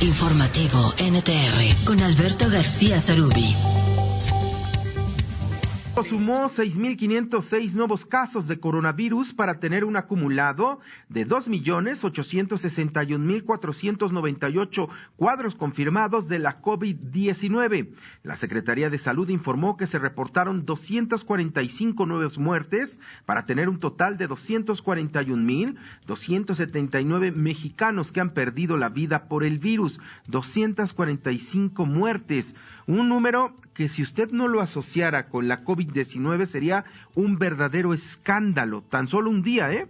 Informativo NTR con Alberto García Zarubi. Sumó 6.506 nuevos casos de coronavirus para tener un acumulado de 2.861.498 cuadros confirmados de la COVID-19. La Secretaría de Salud informó que se reportaron 245 nuevas muertes para tener un total de 241.279 mexicanos que han perdido la vida por el virus. 245 muertes, un número que si usted no lo asociara con la COVID-19 sería un verdadero escándalo. Tan solo un día,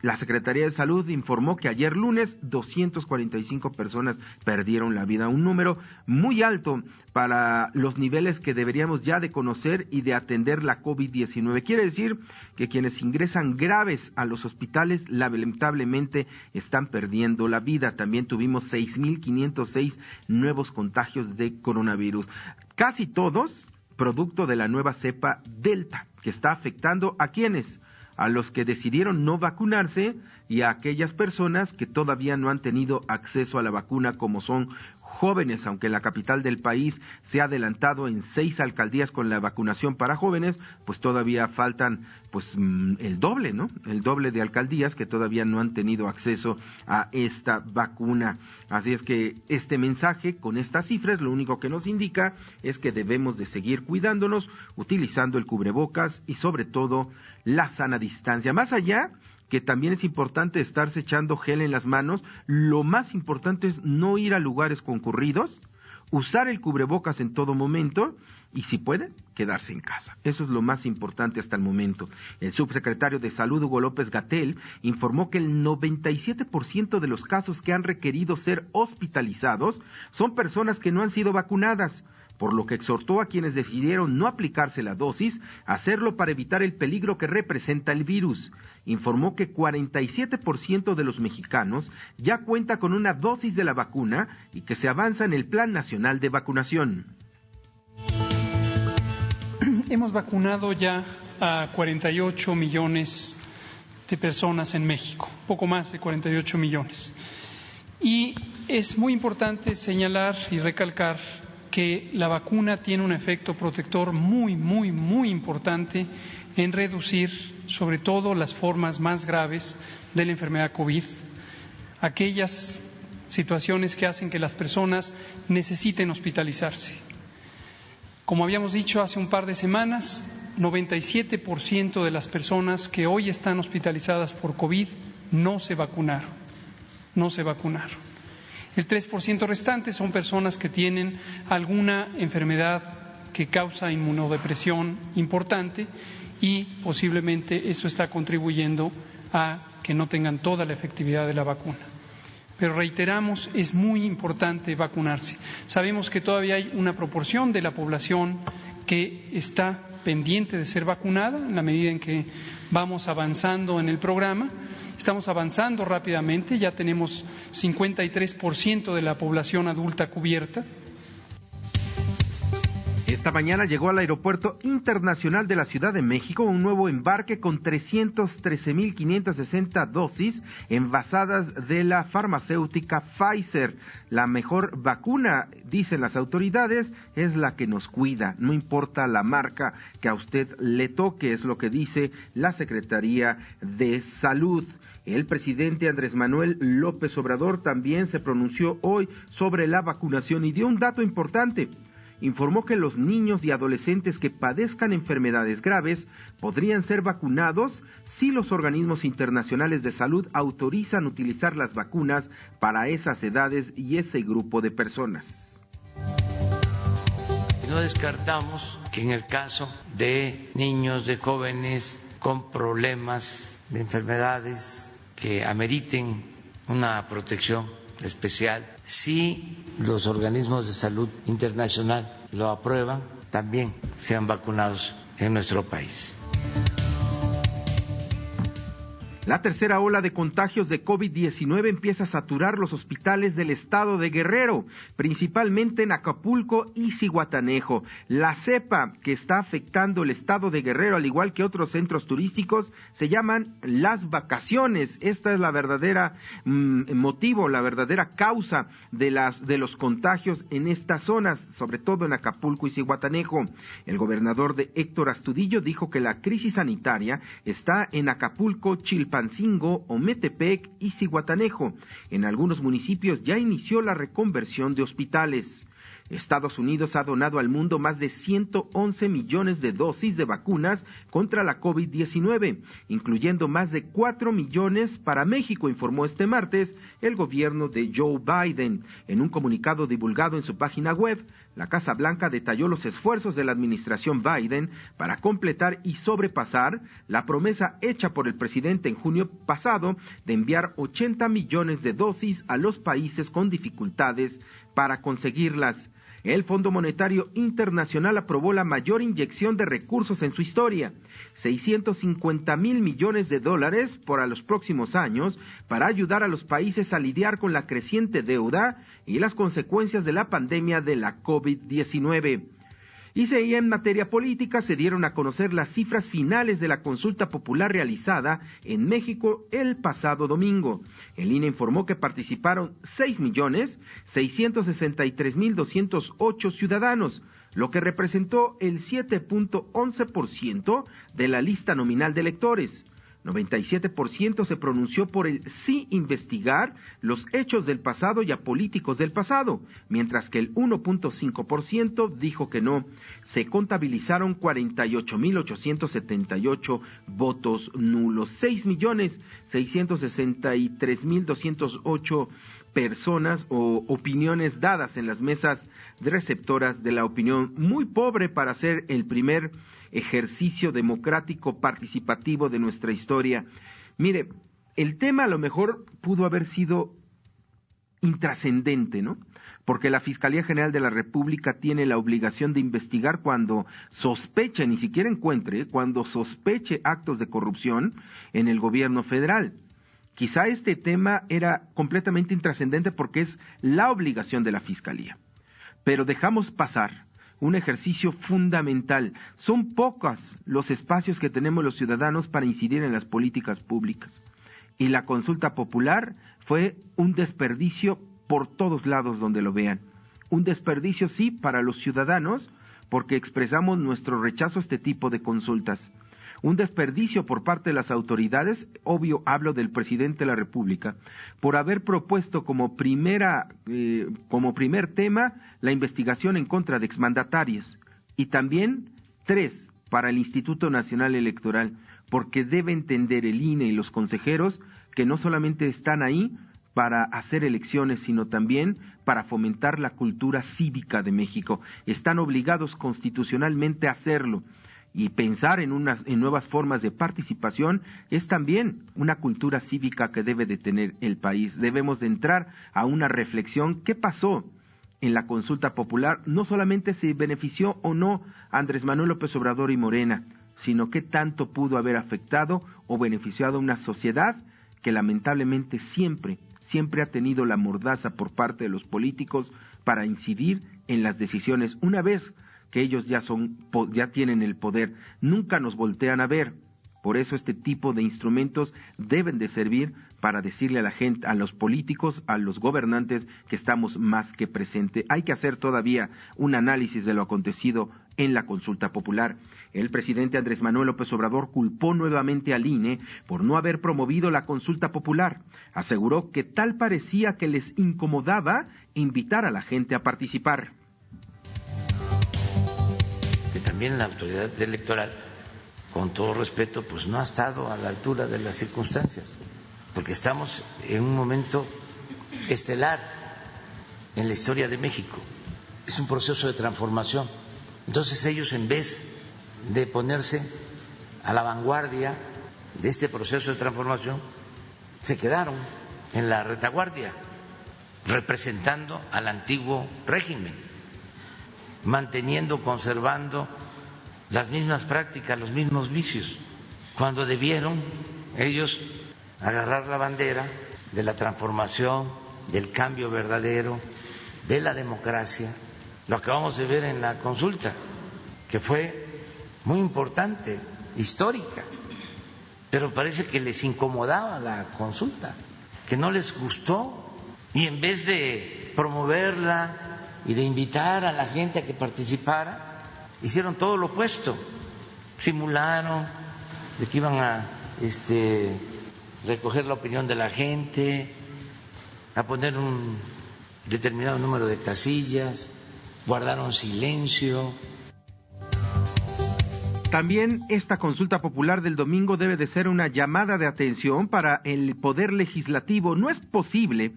La Secretaría de Salud informó que ayer lunes 245 personas perdieron la vida, un número muy alto para los niveles que deberíamos ya de conocer y de atender la COVID-19. Quiere decir que quienes ingresan graves a los hospitales lamentablemente están perdiendo la vida. También tuvimos 6.506 nuevos contagios de coronavirus, casi todos producto de la nueva cepa Delta, que está afectando a quienes, a los que decidieron no vacunarse y a aquellas personas que todavía no han tenido acceso a la vacuna, como son jóvenes. Aunque en la capital del país se ha adelantado en 6 alcaldías con la vacunación para jóvenes, pues todavía faltan el doble, ¿no? El doble de alcaldías que todavía no han tenido acceso a esta vacuna. Así es que este mensaje con estas cifras lo único que nos indica es que debemos de seguir cuidándonos, utilizando el cubrebocas y sobre todo la sana distancia. Más allá que también es importante estarse echando gel en las manos, lo más importante es no ir a lugares concurridos, usar el cubrebocas en todo momento y, si puede, quedarse en casa. Eso es lo más importante hasta el momento. El subsecretario de Salud, Hugo López-Gatell, informó que el 97% de los casos que han requerido ser hospitalizados son personas que no han sido vacunadas, por lo que exhortó a quienes decidieron no aplicarse la dosis a hacerlo para evitar el peligro que representa el virus. Informó que 47% de los mexicanos ya cuenta con una dosis de la vacuna y que se avanza en el Plan Nacional de Vacunación. Hemos vacunado ya a 48 millones de personas en México, poco más de 48 millones. Y es muy importante señalar y recalcar que la vacuna tiene un efecto protector muy, muy, muy importante en reducir sobre todo las formas más graves de la enfermedad COVID, aquellas situaciones que hacen que las personas necesiten hospitalizarse. Como habíamos dicho hace un par de semanas, 97% de las personas que hoy están hospitalizadas por COVID no se vacunaron. El 3% restante son personas que tienen alguna enfermedad que causa inmunodepresión importante y posiblemente eso está contribuyendo a que no tengan toda la efectividad de la vacuna. Pero reiteramos, es muy importante vacunarse. Sabemos que todavía hay una proporción de la población que está pendiente de ser vacunada en la medida en que vamos avanzando en el programa. Estamos avanzando rápidamente, ya tenemos 53% de la población adulta cubierta. Esta mañana llegó al Aeropuerto Internacional de la Ciudad de México un nuevo embarque con 313.560 dosis envasadas de la farmacéutica Pfizer. La mejor vacuna, dicen las autoridades, es la que nos cuida, no importa la marca que a usted le toque, es lo que dice la Secretaría de Salud. El presidente Andrés Manuel López Obrador también se pronunció hoy sobre la vacunación y dio un dato importante. Informó que los niños y adolescentes que padezcan enfermedades graves podrían ser vacunados si los organismos internacionales de salud autorizan utilizar las vacunas para esas edades y ese grupo de personas. No descartamos que en el caso de niños, de jóvenes con problemas de enfermedades que ameriten una protección especial, si los organismos de salud internacional lo aprueban, también sean vacunados en nuestro país. La tercera ola de contagios de COVID-19 empieza a saturar los hospitales del estado de Guerrero, principalmente en Acapulco y Zihuatanejo. La cepa que está afectando el estado de Guerrero, al igual que otros centros turísticos, se llaman las vacaciones. Esta es la verdadera motivo, la verdadera causa de los contagios en estas zonas, sobre todo en Acapulco y Zihuatanejo. El gobernador de Héctor Astudillo dijo que la crisis sanitaria está en Acapulco, Chilpancingo, Ometepec y Zihuatanejo. En algunos municipios ya inició la reconversión de hospitales. Estados Unidos ha donado al mundo más de 111 millones de dosis de vacunas contra la COVID-19, incluyendo más de 4 millones para México, informó este martes el gobierno de Joe Biden. En un comunicado divulgado en su página web, la Casa Blanca detalló los esfuerzos de la administración Biden para completar y sobrepasar la promesa hecha por el presidente en junio pasado de enviar 80 millones de dosis a los países con dificultades para conseguirlas. El Fondo Monetario Internacional aprobó la mayor inyección de recursos en su historia, 650,000 millones de dólares para los próximos años, para ayudar a los países a lidiar con la creciente deuda y las consecuencias de la pandemia de la COVID-19. Y en materia política se dieron a conocer las cifras finales de la consulta popular realizada en México el pasado domingo. El INE informó que participaron 6,663,208 ciudadanos, lo que representó el 7.11% de la lista nominal de electores. 97% se pronunció por el sí investigar los hechos del pasado y a políticos del pasado, mientras que el 1.5% dijo que no. Se contabilizaron 48,878 votos nulos. 6,663,208 personas o opiniones dadas en las mesas receptoras de la opinión. Muy pobre para ser el primer ejercicio democrático participativo de nuestra historia. Mire, el tema a lo mejor pudo haber sido intrascendente, ¿no? Porque la Fiscalía General de la República tiene la obligación de investigar cuando sospeche, ni siquiera encuentre, cuando sospeche actos de corrupción en el gobierno federal. Quizá este tema era completamente intrascendente porque es la obligación de la Fiscalía. Pero dejamos pasar un ejercicio fundamental. Son pocos los espacios que tenemos los ciudadanos para incidir en las políticas públicas. Y la consulta popular fue un desperdicio por todos lados donde lo vean. Un desperdicio sí para los ciudadanos porque expresamos nuestro rechazo a este tipo de consultas. Un desperdicio por parte de las autoridades, obvio hablo del presidente de la República, por haber propuesto como primer tema la investigación en contra de exmandatarios. Y también 3 para el Instituto Nacional Electoral, porque debe entender el INE y los consejeros que no solamente están ahí para hacer elecciones, sino también para fomentar la cultura cívica de México. Están obligados constitucionalmente a hacerlo. Y pensar en nuevas formas de participación es también una cultura cívica que debe de tener el país. Debemos de entrar a una reflexión. ¿Qué pasó en la consulta popular? No solamente se benefició o no a Andrés Manuel López Obrador y Morena, sino qué tanto pudo haber afectado o beneficiado a una sociedad que lamentablemente siempre ha tenido la mordaza por parte de los políticos para incidir en las decisiones. Una vez que ellos ya tienen el poder, nunca nos voltean a ver. Por eso este tipo de instrumentos deben de servir para decirle a la gente, a los políticos, a los gobernantes que estamos más que presentes. Hay que hacer todavía un análisis de lo acontecido en la consulta popular. El presidente Andrés Manuel López Obrador culpó nuevamente al INE por no haber promovido la consulta popular. Aseguró que tal parecía que les incomodaba invitar a la gente a participar. Que también la autoridad electoral, con todo respeto, pues no ha estado a la altura de las circunstancias, porque estamos en un momento estelar en la historia de México. Es un proceso de transformación. Entonces ellos, en vez de ponerse a la vanguardia de este proceso de transformación, se quedaron en la retaguardia, representando al antiguo régimen, manteniendo, conservando las mismas prácticas, los mismos vicios, cuando debieron ellos agarrar la bandera de la transformación, del cambio verdadero, de la democracia. Lo acabamos de ver en la consulta, que fue muy importante, histórica, pero parece que les incomodaba la consulta, que no les gustó, y en vez de promoverla y de invitar a la gente a que participara, hicieron todo lo opuesto, simularon de que iban a recoger la opinión de la gente, a poner un determinado número de casillas, guardaron silencio. También esta consulta popular del domingo debe de ser una llamada de atención para el Poder Legislativo. No es posible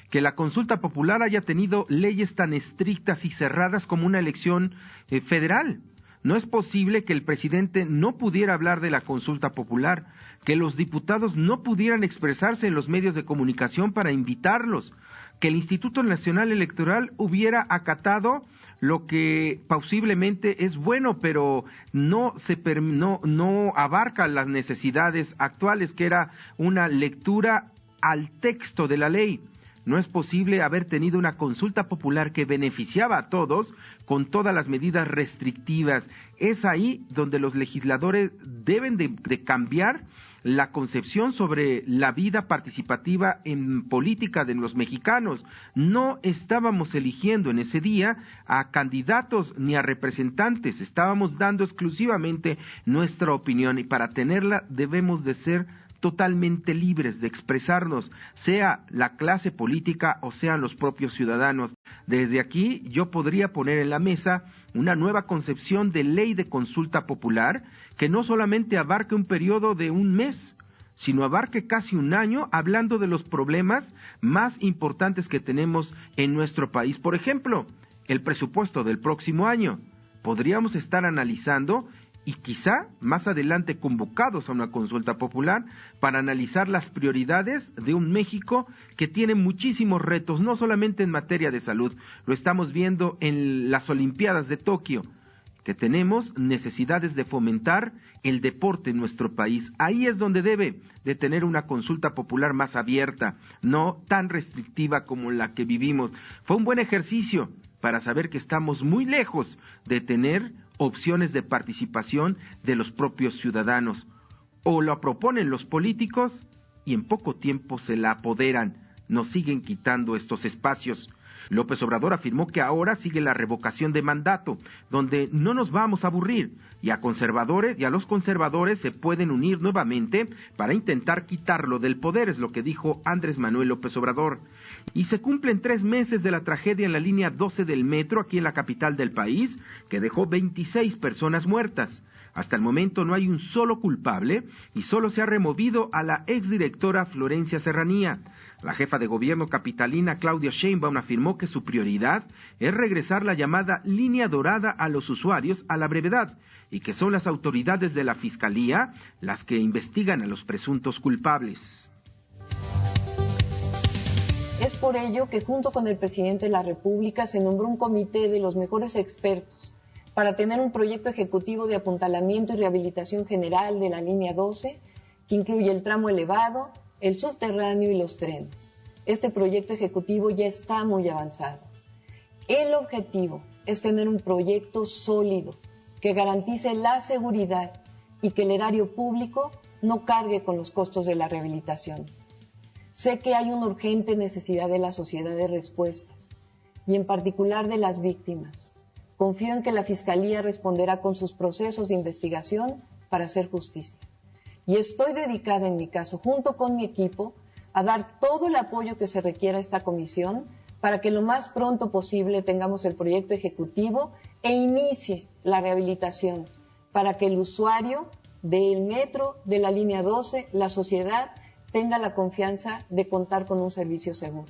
que la consulta popular haya tenido leyes tan estrictas y cerradas como una elección federal. No es posible que el presidente no pudiera hablar de la consulta popular, que los diputados no pudieran expresarse en los medios de comunicación para invitarlos, que el Instituto Nacional Electoral hubiera acatado lo que plausiblemente es bueno, pero no abarca las necesidades actuales, que era una lectura al texto de la ley. No es posible haber tenido una consulta popular que beneficiaba a todos con todas las medidas restrictivas. Es ahí donde los legisladores deben de cambiar la concepción sobre la vida participativa en política de los mexicanos. No estábamos eligiendo en ese día a candidatos ni a representantes, estábamos dando exclusivamente nuestra opinión, y para tenerla debemos de ser totalmente libres de expresarnos, sea la clase política o sean los propios ciudadanos. Desde aquí yo podría poner en la mesa una nueva concepción de ley de consulta popular que no solamente abarque un periodo de un mes, sino abarque casi un año, hablando de los problemas más importantes que tenemos en nuestro país. Por ejemplo, el presupuesto del próximo año. Podríamos estar analizando y quizá más adelante convocados a una consulta popular para analizar las prioridades de un México que tiene muchísimos retos, no solamente en materia de salud, lo estamos viendo en las Olimpiadas de Tokio, que tenemos necesidades de fomentar el deporte en nuestro país. Ahí es donde debe de tener una consulta popular más abierta, no tan restrictiva como la que vivimos. Fue un buen ejercicio para saber que estamos muy lejos de tener opciones de participación de los propios ciudadanos. O lo proponen los políticos y en poco tiempo se la apoderan. Nos siguen quitando estos espacios. López Obrador afirmó que ahora sigue la revocación de mandato, donde no nos vamos a aburrir, y a los conservadores se pueden unir nuevamente para intentar quitarlo del poder, es lo que dijo Andrés Manuel López Obrador. Y se cumplen 3 meses de la tragedia en la línea 12 del metro aquí en la capital del país, que dejó 26 personas muertas. Hasta el momento no hay un solo culpable y solo se ha removido a la exdirectora Florencia Serranía. La jefa de gobierno capitalina Claudia Sheinbaum afirmó que su prioridad es regresar la llamada línea dorada a los usuarios a la brevedad y que son las autoridades de la Fiscalía las que investigan a los presuntos culpables. Es por ello que junto con el presidente de la República se nombró un comité de los mejores expertos para tener un proyecto ejecutivo de apuntalamiento y rehabilitación general de la línea 12 que incluye el tramo elevado, el subterráneo y los trenes. Este proyecto ejecutivo ya está muy avanzado. El objetivo es tener un proyecto sólido que garantice la seguridad y que el erario público no cargue con los costos de la rehabilitación. Sé que hay una urgente necesidad de la sociedad de respuestas y en particular de las víctimas. Confío en que la Fiscalía responderá con sus procesos de investigación para hacer justicia. Y estoy dedicada en mi caso, junto con mi equipo, a dar todo el apoyo que se requiera a esta comisión para que lo más pronto posible tengamos el proyecto ejecutivo e inicie la rehabilitación para que el usuario del metro, de la línea 12, la sociedad, tenga la confianza de contar con un servicio seguro.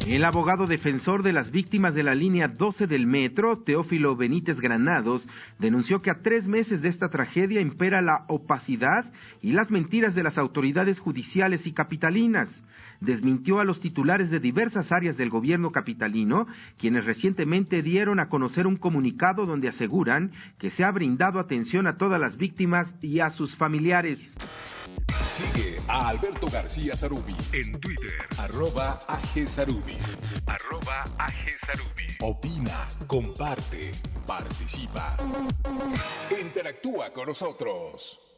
El abogado defensor de las víctimas de la línea 12 del metro, Teófilo Benítez Granados, denunció que a 3 meses de esta tragedia impera la opacidad y las mentiras de las autoridades judiciales y capitalinas. Desmintió a los titulares de diversas áreas del gobierno capitalino, quienes recientemente dieron a conocer un comunicado donde aseguran que se ha brindado atención a todas las víctimas y a sus familiares. Sigue a Alberto García Zarubi en Twitter, @AGZarubi. Opina, comparte, participa. Interactúa con nosotros.